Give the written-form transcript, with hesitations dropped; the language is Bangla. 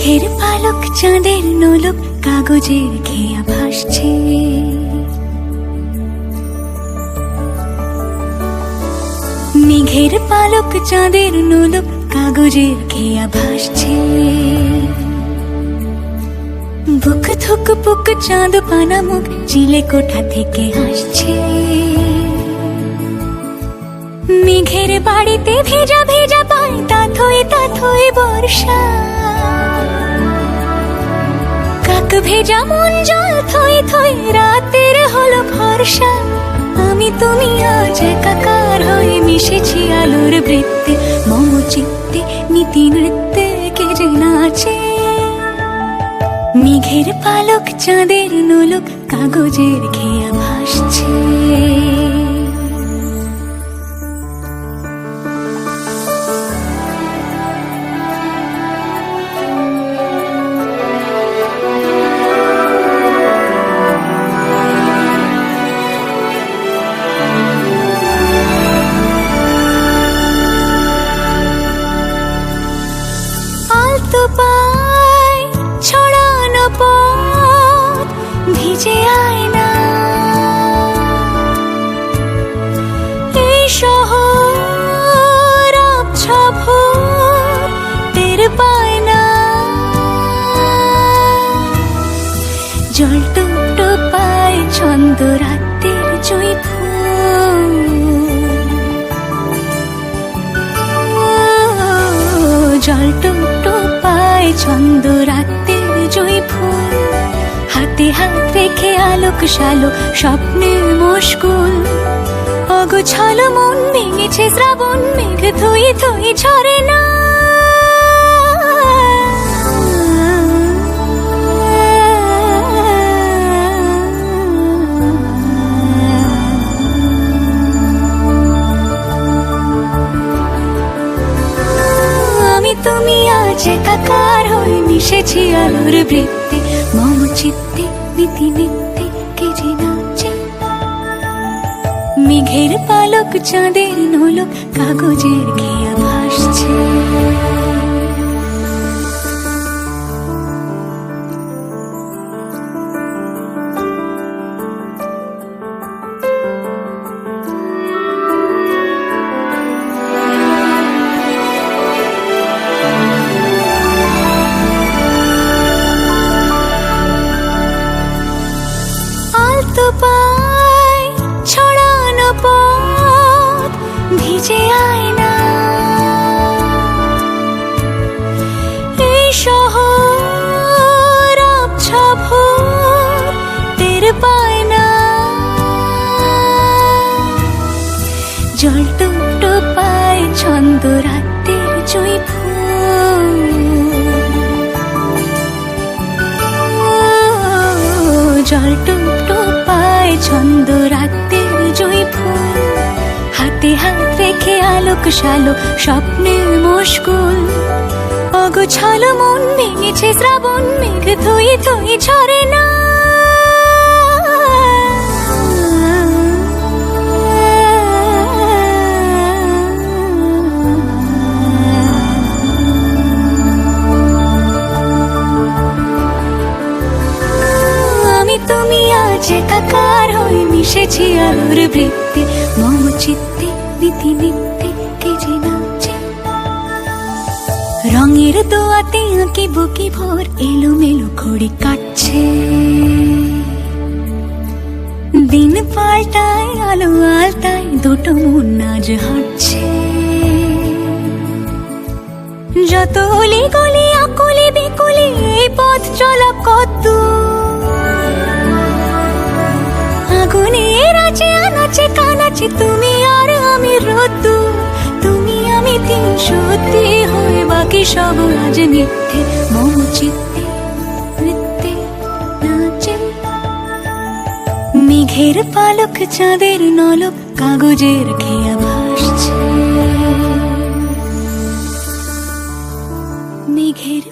মেঘের পালক চাঁদের নোলক কাগজের খেয়া ভাসছে। মেঘের পালক চাঁদের নোলক কাগজের খেয়া ভাসছে। বুক থুক পুক চাঁদ পানা মুখ চিলে কোঠা থেকে হাসছে। মেঘের বাড়িতে ভেজা ভেজা পায় তাথই বর্ষা। কাক ভেজা মন জল থই থই রাতের হলো ভরসা। আমি তুমি আজ একাকার হয়ে মিশেছি আলোর বৃত্তে। মম চিত্তে নীতি নৃত্যে কে যে নাচে। মেঘের পালক চাঁদের নোলক কাগজের খেয়া ভাসছে। আলতো পায় ছড়ানো পথ ভিজে আয়না। এই শহর আবছা ভোর টের পায় না। জল টুকটো পায় ছন্দ রাতের জুঁই ফুল। জল টুকটো পায় ছন্দ রাতের জুঁই ফুল। হাতে হাত রেখে আলোক শালো স্বপ্নের মশগুল। অগোছালো মন ভেঙেছে শ্রাবণ মেঘ থই থই ঝরে না। আমি তুমি আজ একাকার হয়ে মিশেছি আলোর বৃত্তে। মম চিত্তে নীতি নিত্যে কে যে নাচে। মেঘের পালক চাঁদের নোলক কাগজের খেয়া ভাসছে। আলতো পায় ছড়ানো পথ ভিজে আয়না। এই শহর আবছা ভোর টের পায় না। জল টুকটো পায় ছন্দ রাতের জুঁই ফুল। জল টুকটো পায় ছন্দ রাতের জুঁই ফুল। হাতে হাত রেখে আলোক শালো স্বপ্নের মশগুল। অগোছালো মন ভেঙেছে শ্রাবণ মেঘ থই থই ঝরে না। তুমি আজ একাকার হয়ে মিশেছি আলোর বৃত্তে। মম চিত্তে নীতি নিত্যে কে যে নাচে। রঙের দোয়াতে আঁকি বুকি ভোর এলোমেলো ঘড়ি কাটছে। দিন পাল্টায় আলো আলতায় দুটো মন আজ হাঁটছে। যত অলি গলি আকুলি বিকুলি এই পথ চলা কত। আগুনের আছে আনাচে কানাচে তুমি আর আমি রোদ্দু। তুমি আমি তিন সত্যি হয়ে বাকি সব আজ মিথ্যে। মম চিত্তে নৃত্যে নাচে। মেঘের পালক চাঁদের নলক কাগজের খেয়া ভাসছে। মেঘের